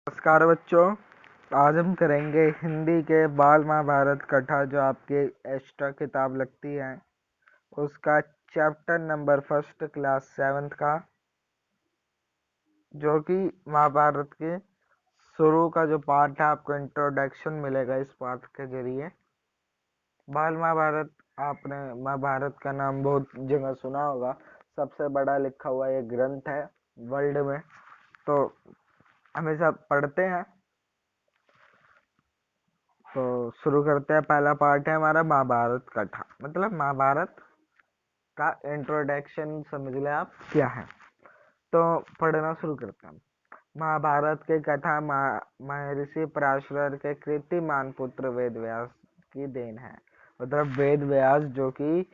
नमस्कार बच्चों। आज हम करेंगे हिंदी के बाल महाभारत कथा जो आपके एक्स्ट्रा किताब लगती है उसका chapter number first class 7th का, जो कि महाभारत के शुरू का जो पार्ट है। आपको इंट्रोडक्शन मिलेगा इस पार्ट के जरिए। बाल महाभारत, आपने महाभारत का नाम बहुत जगह सुना होगा। सबसे बड़ा लिखा हुआ ये ग्रंथ है वर्ल्ड में, तो हमेशा पढ़ते हैं। तो शुरू करते हैं। पहला पार्ट है हमारा महाभारत कथा, मतलब महाभारत का इंट्रोडक्शन समझ ले आप क्या है। तो पढ़ना शुरू करते हैं। महाभारत की कथा महर्षि पराशर के कीर्तिमान पुत्र वेद व्यास की देन है। मतलब वेद व्यास जो कि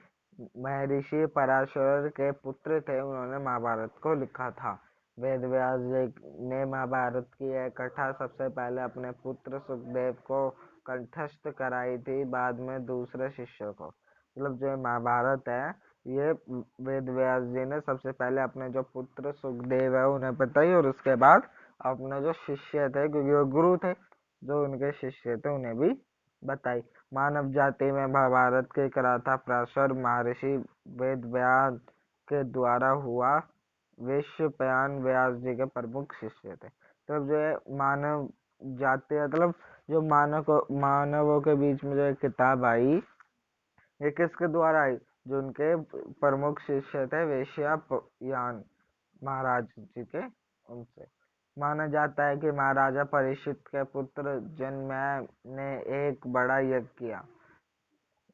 महर्षि पराशर के पुत्र थे, उन्होंने महाभारत को लिखा था। वेद व्यास ने महाभारत की यह कथा सबसे पहले अपने पुत्र सुखदेव को कंठस्थ कराई थी, बाद में दूसरे शिष्य को। मतलब जो महाभारत है ये वेद व्यास जी ने सबसे पहले अपने जो पुत्र सुखदेव है उन्हें बताई, और उसके बाद अपने जो शिष्य थे, क्योंकि वो गुरु थे, जो उनके शिष्य थे उन्हें भी बताई। मानव जाति में महाभारत के कराथा प्राशर महर्षि वेद व्यास के द्वारा हुआ। विश्वपायन व्यास जी के प्रमुख शिष्य थे। तो जो है मानव जाति, मतलब जो मानवों के बीच में जो किताब आई, ये किसके द्वारा आई? जो उनके प्रमुख शिष्य थे वेश्यायन महाराज जी के, उनसे। माना जाता है कि महाराजा परीक्षित के पुत्र जनमेजय ने एक बड़ा यज्ञ किया।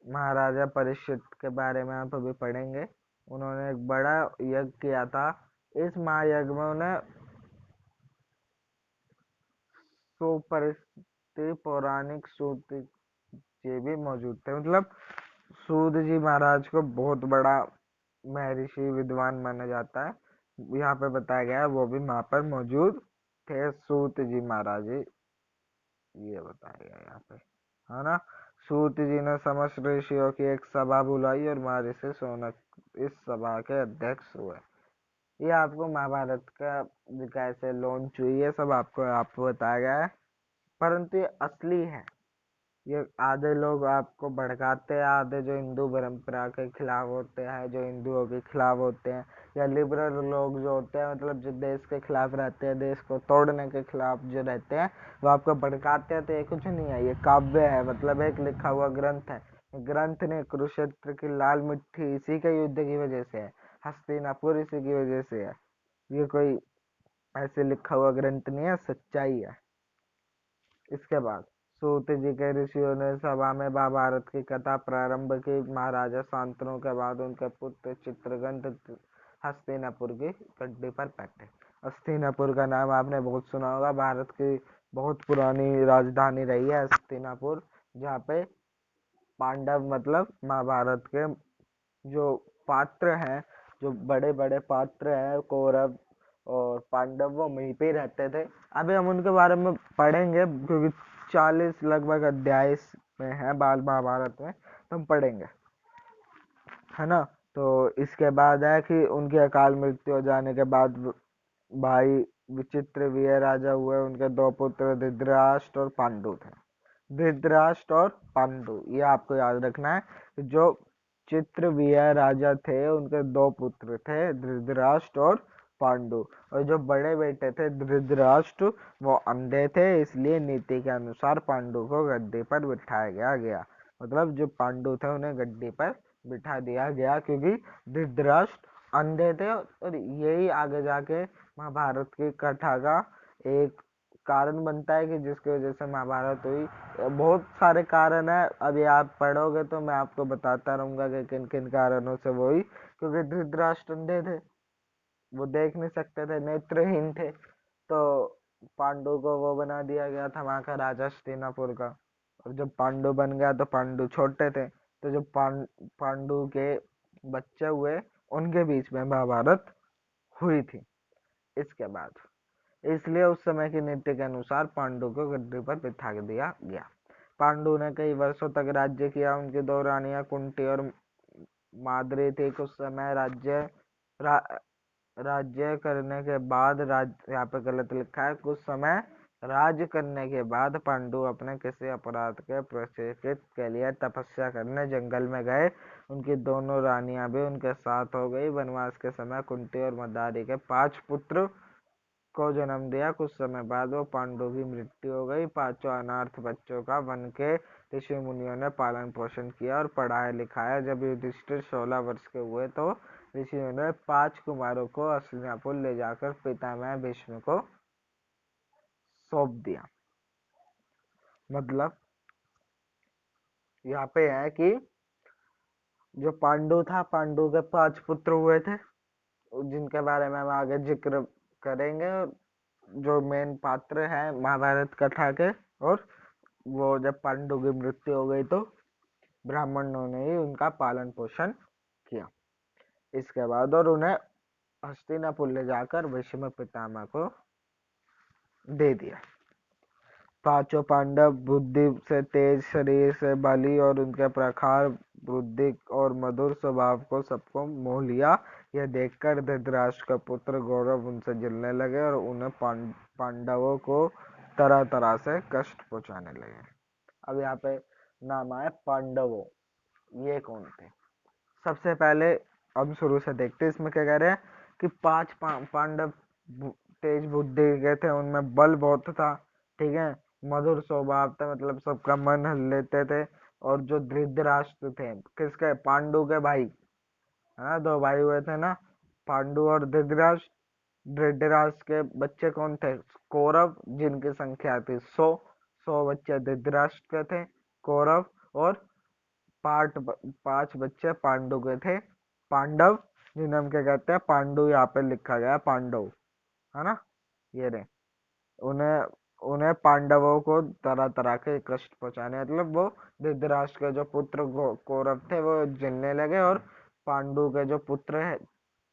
महाराजा परीक्षित के बारे में आप अभी पढ़ेंगे। उन्होंने एक बड़ा यज्ञ किया था। इस महायज्ञ में उन्हें सुपरिचित पौराणिक सूत जी भी मौजूद थे। मतलब सूत जी महाराज को बहुत बड़ा महर्षि विद्वान माना जाता है। यहाँ पे बताया गया है वो भी वहाँ पर मौजूद थे, सूत जी महाराज जी, ये बताया गया यहाँ पे, है ना। सूत जी ने समस्त ऋषियों की एक सभा बुलाई और महर्षि शौनक इस सभा के अध्यक्ष हुए। ये आपको महाभारत का कैसे लॉन्च हुई है सब आपको बताया गया है, परंतु ये असली है। ये आधे लोग आपको भड़काते हैं, आधे जो हिंदू परंपरा के खिलाफ होते हैं, जो हिंदुओं के खिलाफ होते हैं, या लिबरल लोग जो होते हैं, मतलब जो देश के खिलाफ रहते हैं, देश को तोड़ने के खिलाफ जो रहते हैं, वो आपको भड़काते हैं। तो ये कुछ नहीं है, ये काव्य है, मतलब एक लिखा हुआ ग्रंथ है। ग्रंथ ने कुरुक्षेत्र की लाल मिट्टी इसी के युद्ध की वजह से है, हस्तिनापुर इसी की वजह से है। ये कोई ऐसे लिखा हुआ ग्रंथ नहीं है, सच्चाई है। इसके बाद सूत जी के ऋषियों ने सभा में महाभारत की कथा प्रारंभ की। महाराजा शांतनु के बाद उनके पुत्र चित्रगंध हस्तिनापुर की गड्डी पर बैठे। हस्तिनापुर का नाम आपने बहुत सुना होगा। भारत की बहुत पुरानी राजधानी रही है हस्तिनापुर, जहाँ पे पांडव, मतलब महाभारत के जो पात्र हैं, जो बड़े बड़े पात्र हैं, कौरव और पांडव, वो वहीं पे रहते थे। अभी हम उनके बारे में पढ़ेंगे, क्योंकि 40 लगभग अध्याय में है बाल महाभारत में, तो हम पढ़ेंगे, है ना। तो इसके बाद है कि उनकी अकाल मृत्यु हो जाने के बाद भाई विचित्र वीर राजा हुए। उनके दो पुत्र धृतराष्ट्र और पांडु थे। धृतराष्ट्र और पांडु, ये आपको याद रखना है। जो चित्रवीर राजा थे उनके दो पुत्र थे, धृतराष्ट्र और पांडु। और जो बड़े बेटे थे धृतराष्ट्र, वो अंधे थे, इसलिए नीति के अनुसार पांडु को गद्दी पर बिठाया गया। मतलब जो पांडु थे उन्हें गद्दी पर बिठा दिया गया, क्योंकि धृतराष्ट्र अंधे थे। और यही आगे जाके महाभारत की कथा का एक कारण बनता है कि जिसकी वजह से महाभारत हुई। बहुत सारे कारण है, अभी आप पढ़ोगे तो मैं आपको बताता रहूंगा कि किन किन कारणों से वो हुई। क्योंकि धृतराष्ट्र अंधे थे, वो देख नहीं सकते थे, नेत्रहीन थे, तो पांडु को वो बना दिया गया था वहां का राजा हस्तिनापुर का। और जब पांडु बन गया तो पांडु छोटे थे, तो जब पांडु के बच्चे हुए, उनके बीच में महाभारत हुई थी। इसके बाद इसलिए उस समय की नीति के अनुसार पांडु को गद्दी पर बिठा दिया गया। पांडु ने कई वर्षों तक राज्य किया। उनकी दो रानियां कुंती और माद्री थी। कुछ समय रा, राज्य करने के बाद, यहाँ पे गलत लिखा है, कुछ समय राज्य करने के बाद पांडु अपने किसी अपराध के प्रायश्चित के लिए तपस्या करने जंगल में गए। उनकी दोनों रानियां भी उनके साथ हो गई। वनवास के समय कुंती और मंदारी के 5 पुत्र को जन्म दिया। कुछ समय बाद वो पांडु की मृत्यु हो गई। 5 अनाथ बच्चों का वन के ऋषि मुनियों ने पालन पोषण किया और पढ़ाया लिखाया। जब युधिष्ठिर 16 वर्ष के हुए तो ऋषियों ने 5 कुमारों को हस्तिनापुर ले जाकर पितामह भीष्म को सौंप दिया। मतलब यहाँ पे है कि जो पांडु था, पांडु के 5 पुत्र हुए थे जिनके बारे में हम आगे जिक्र करेंगे। जो मेन पात्र है महाभारत कथा के, और वो जब पांडु की मृत्यु हो गई तो ब्राह्मणों ने ही उनका पालन पोषण किया। इसके बाद और उन्हें हस्तिनापुर ले जाकर भीष्म पितामह को दे दिया। 5 पांडव बुद्धि से तेज, शरीर से बली और उनके प्रखर बुद्धि और मधुर स्वभाव को सबको मोह लिया। यह देखकर धृतराष्ट्र का पुत्र गौरव उनसे जलने लगे और उन्हें पांडवों को तरह तरह से कष्ट पहुंचाने लगे। अब यहाँ पे नाम आया पांडवों। ये कौन थे? सबसे पहले हम शुरू से देखते हैं। इसमें क्या कह रहे हैं कि 5 पांडव तेज बुद्धि के थे, उनमें बल बहुत था, ठीक है, मधुर स्वभाव था, मतलब सबका मन हर लेते थे। और जो धृतराष्ट्र थे, किसके? पांडु के भाई, है ना, 2 भाई हुए थे ना, पांडु और धृतराष्ट्र। धृतराष्ट्र के बच्चे कौन थे? कौरव, जिनकी संख्या थी 100 बच्चे धृतराष्ट्र के थे कौरव, और 5 बच्चे पांडु के थे पांडव, जिन्हें हम क्या कहते हैं? पांडु। यहाँ पे लिखा गया पांडव, है ना, ये रहे। उन्हें उन्हें पांडवों को तरह तरह के कष्ट पहुंचाने, मतलब वो धृतराष्ट्र के जो पुत्र कौरव थे वो जलने लगे, और पांडु के जो पुत्र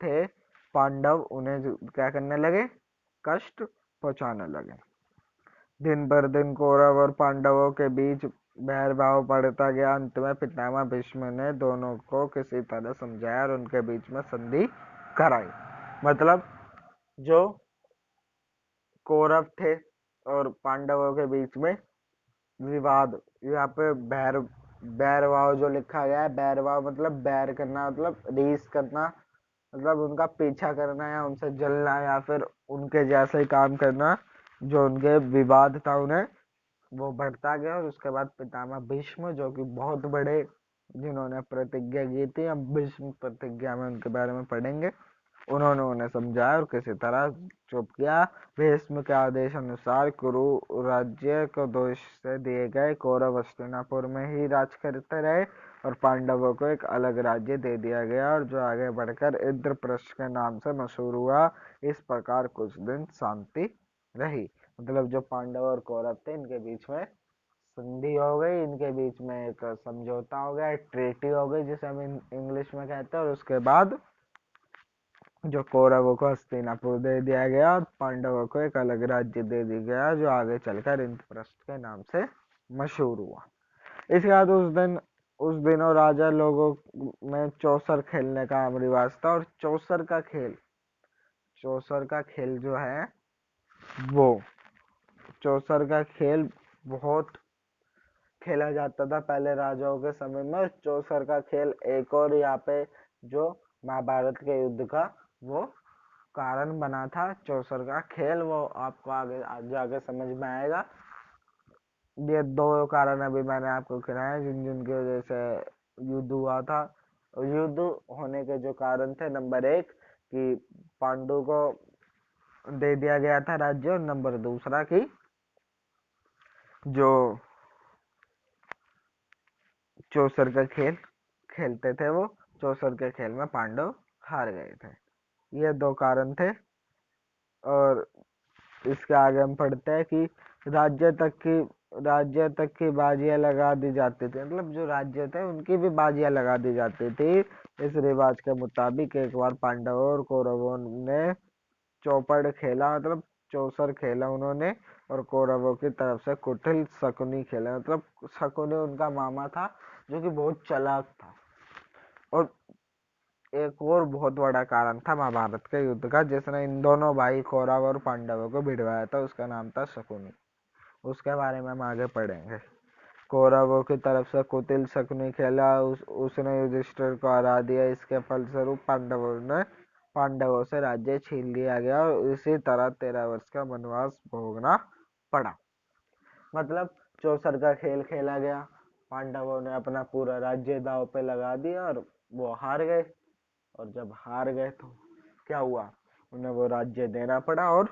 थे पांडव, उन्हें क्या करने लगे? कष्ट पहुंचाने लगे। दिन पर दिन कौरव और पांडवों के बीच बैर भाव बढ़ता गया। अंत में पितामह भीष्म ने दोनों को किसी तरह समझाया और उनके बीच में संधि कराई। मतलब जो कौरव थे और पांडवों के बीच में विवाद, यहाँ पे बैर भाव जो लिखा गया है, बैर भाव मतलब बैर करना, मतलब रीस करना, मतलब उनका पीछा करना या उनसे जलना या फिर उनके जैसे ही काम करना। जो उनके विवाद था उन्हें वो बढ़ता गया। और उसके बाद पितामह भीष्म, जो कि बहुत बड़े, जिन्होंने प्रतिज्ञा की थी, हम भीष्म प्रतिज्ञा में उनके बारे में पढ़ेंगे, उन्होंने उन्हें समझाया और किसी तरह चुप किया। भीष्म के आदेश अनुसार कुरु राज्य को 2 हिस्से दिए गए। कौरव हस्तिनापुर में ही राज करते रहे और पांडवों को एक अलग राज्य दे दिया गया, और जो आगे बढ़कर इंद्रप्रस्थ के नाम से मशहूर हुआ। इस प्रकार कुछ दिन शांति रही। मतलब जो पांडव और कौरव थे, इनके बीच में संधि हो गई, इनके बीच में एक समझौता हो गया, ट्रीटी हो गई जिसे हम इंग्लिश में कहते हैं। और उसके बाद जो कौरवों को हस्तिनापुर दे दिया गया और पांडवों को एक अलग राज्य दे दिया गया, जो आगे चलकर इंद्रप्रस्थ के नाम से मशहूर हुआ। इसके बाद उस दिनों राजा लोगों में चौसर खेलने का आम रिवाज था। और चौसर का खेल जो है वो चौसर का खेल बहुत खेला जाता था पहले राजाओं के समय में। चौसर का खेल एक और यहाँ पे जो महाभारत के युद्ध का वो कारण बना था। चौसर का खेल वो आपको आगे आगे समझ में आएगा। ये 2 कारण अभी मैंने आपको गिनाए जिन जिन की वजह से युद्ध हुआ था। युद्ध होने के जो कारण थे, नंबर 1 कि पांडु को दे दिया गया था राज्य, और नंबर 2 की जो चौसर का खेल खेलते थे, वो चौसर के खेल में पांडव हार गए थे। ये 2 कारण थे। और इसके आगे हम पढ़ते हैं कि राज्य तक की बाजियां लगा दी जाती थी। मतलब जो राज्य थे उनकी भी बाजियां लगा दी जाती थी। इस रिवाज के मुताबिक एक बार पांडवों और कौरवों ने चौपड़ खेला, मतलब चौसर खेला उन्होंने, और कौरवों की तरफ से कुटिल शकुनी खेला। मतलब शकुनी उनका मामा था जो कि बहुत चालाक था, और एक और बहुत बड़ा कारण था महाभारत के युद्ध का, जिसने इन दोनों भाई कौरव और पांडवों को भिड़वाया था। उसका नाम था शकुनी। उसके बारे में हम आगे पढ़ेंगे। कौरवों की तरफ से कुटिल शकुनी खेला, उसने युधिष्ठिर को हरा दिया। इसके फलस्वरूप पांडवों से राज्य छीन लिया गया और इसी तरह 13 वर्ष का वनवास भोगना पड़ा। मतलब चौसर का खेल खेला गया, पांडवों ने अपना पूरा राज्य दांव पे लगा दिया और वो हार गए। और जब हार गए तो क्या हुआ, उन्हें वो राज्य देना पड़ा। और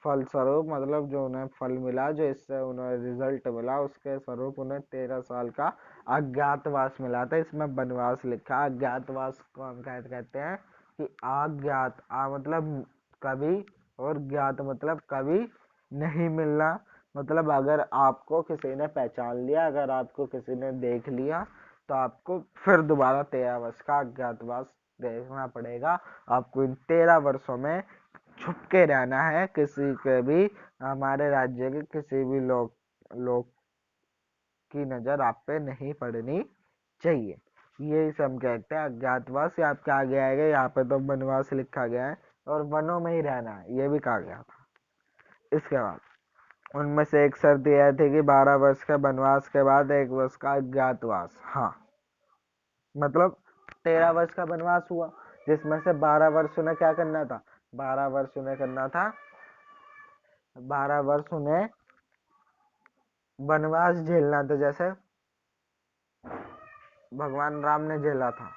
फलस्वरूप मतलब जो उन्हें फल मिला, जो इससे उन्हें रिजल्ट मिला, उसके स्वरूप उन्हें 13 साल का अज्ञातवास मिला था। इसमें वनवास लिखा। अज्ञातवास को हम कहते हैं कि अज्ञात मतलब कभी, और ज्ञात मतलब कभी नहीं मिलना। मतलब अगर आपको किसी ने पहचान लिया, अगर आपको किसी ने देख लिया, तो आपको फिर दोबारा 13 वर्ष का अज्ञातवास देखना पड़ेगा। आपको इन 13 वर्षों में छुप के रहना है, किसी के भी, हमारे राज्य के किसी भी लोग की नजर आप पे नहीं पड़नी चाहिए। ये हम कहते हैं अज्ञातवास। ये आपके आगे आएगा, यहाँ पे तो वनवास लिखा गया है और वनों में ही रहना है, ये भी कहा गया था। इसके बाद उनमें से एक शर्त यह थी कि 12 वर्ष के वनवास के बाद 1 वर्ष का अज्ञातवास। हाँ, मतलब 13 वर्ष का वनवास हुआ, जिसमें से 12 वर्ष उन्हें क्या करना था, 12 वर्ष उन्हें करना था, 12 वर्ष उन्हें वनवास झेलना था, जैसे भगवान राम ने झेला था।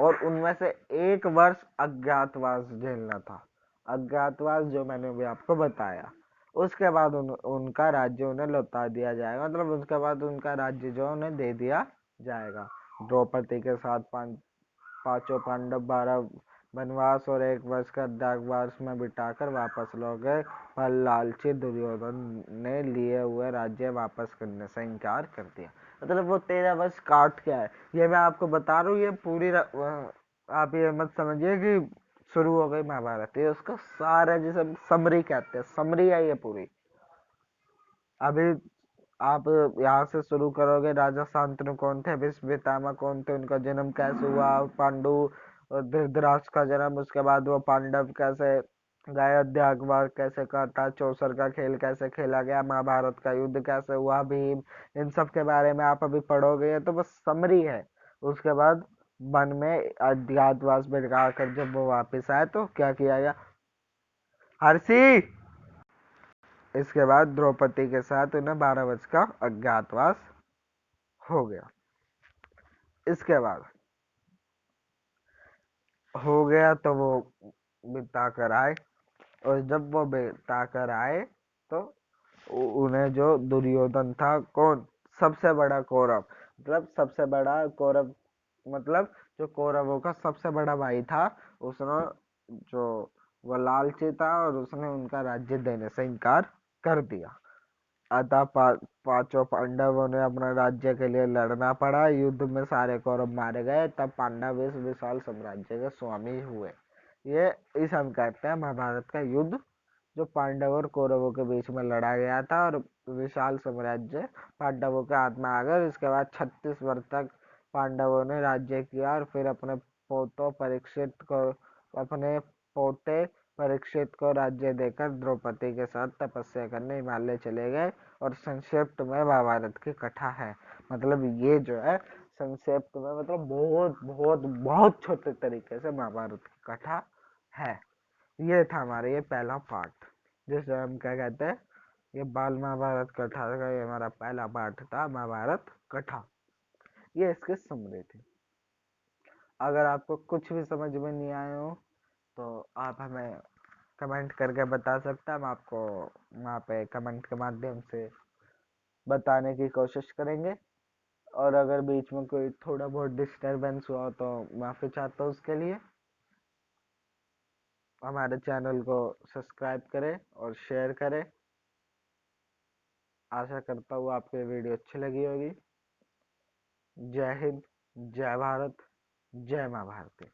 और उनमें से 1 वर्ष अज्ञातवास झेलना था। अज्ञातवास जो मैंने भी आपको बताया। उसके बाद उनका राज्य उन्हें लौटा दिया जाएगा। मतलब उसके बाद उनका राज्य जो उन्हें दे दिया जाएगा। द्रौपदी के साथ पांचों पांडव 12 वनवास और 1 वर्ष का अज्ञातवास में बिताकर वापस लौट गए, पर लालची दुर्योधन ने लिए हुए राज्य वापस करने से इनकार कर दिया। मतलब वो 13 वर्ष काट क्या है, ये मैं आपको बता रहा हूँ। ये पूरी आप ये मत समझिए कि शुरू हो गई महाभारत, ये उसका सारा, जिसे समरी कहते हैं, समरी है ये पूरी। अभी आप यहाँ से शुरू करोगे, राजा शांतनु कौन थे, भीष्म पितामह कौन थे, उनका जन्म कैसे हुआ, पांडु और धृतराष्ट्र का जन्म, उसके बाद वो पांडव कैसे गए, अज्ञातवास कैसे काटा, चौसर का खेल कैसे खेला गया, महाभारत का युद्ध कैसे हुआ, भीम, इन सब के बारे में आप अभी पढ़ोगे। तो बस समरी है। उसके बाद वन में अज्ञातवास बिता कर जब वो वापिस आए तो क्या किया गया, हर्षी, इसके बाद द्रौपदी के साथ उन्हें 12 वर्ष का अज्ञातवास हो गया। इसके बाद हो गया तो वो बिता कर आए, और जब वो बिता कर आए तो उन्हें जो दुर्योधन था, कौन, सबसे बड़ा कौरव, मतलब सबसे बड़ा कौरव, मतलब जो कौरवों का सबसे बड़ा भाई था, उसने जो वो लालची था और उसने उनका राज्य देने से इनकार कर दिया। अतः पांचों पांडवों ने अपने राज्य के लिए लड़ना पड़ा। युद्ध में सारे कौरव मारे गए, तब पांडव इस विशाल साम्राज्य के स्वामी हुए। ये इस हम कहते हैं महाभारत का युद्ध, जो पांडव और कौरवों के बीच में लड़ा गया था, और विशाल साम्राज्य पांडवों के हाथ में आ गया। इसके बाद 36 वर्ष तक पांडवों ने राज्य किया, और फिर अपने पोते परीक्षित को राज्य देकर द्रौपदी के साथ तपस्या करने हिमालय चले गए। और संक्षिप्त में महाभारत की कथा है। मतलब ये जो है संक्षिप्त में, मतलब बहुत बहुत बहुत छोटे तरीके से महाभारत की कथा है। ये था हमारा ये पहला पार्ट, जिसे हम क्या कहते हैं, ये बाल महाभारत कथा का ये हमारा पहला पार्ट था, महाभारत कथा। ये इसकी समरी थी। अगर आपको कुछ भी समझ में नहीं आए हो तो आप हमें कमेंट करके बता सकते हैं। हम आपको वहाँ पे कमेंट के माध्यम से बताने की कोशिश करेंगे। और अगर बीच में कोई थोड़ा बहुत डिस्टरबेंस हुआ तो माफ़ी चाहता हूँ उसके लिए। हमारे चैनल को सब्सक्राइब करें और शेयर करें। आशा करता हूँ आपको ये वीडियो अच्छी लगी होगी। जय हिंद, जय भारत, जय माँ भारती।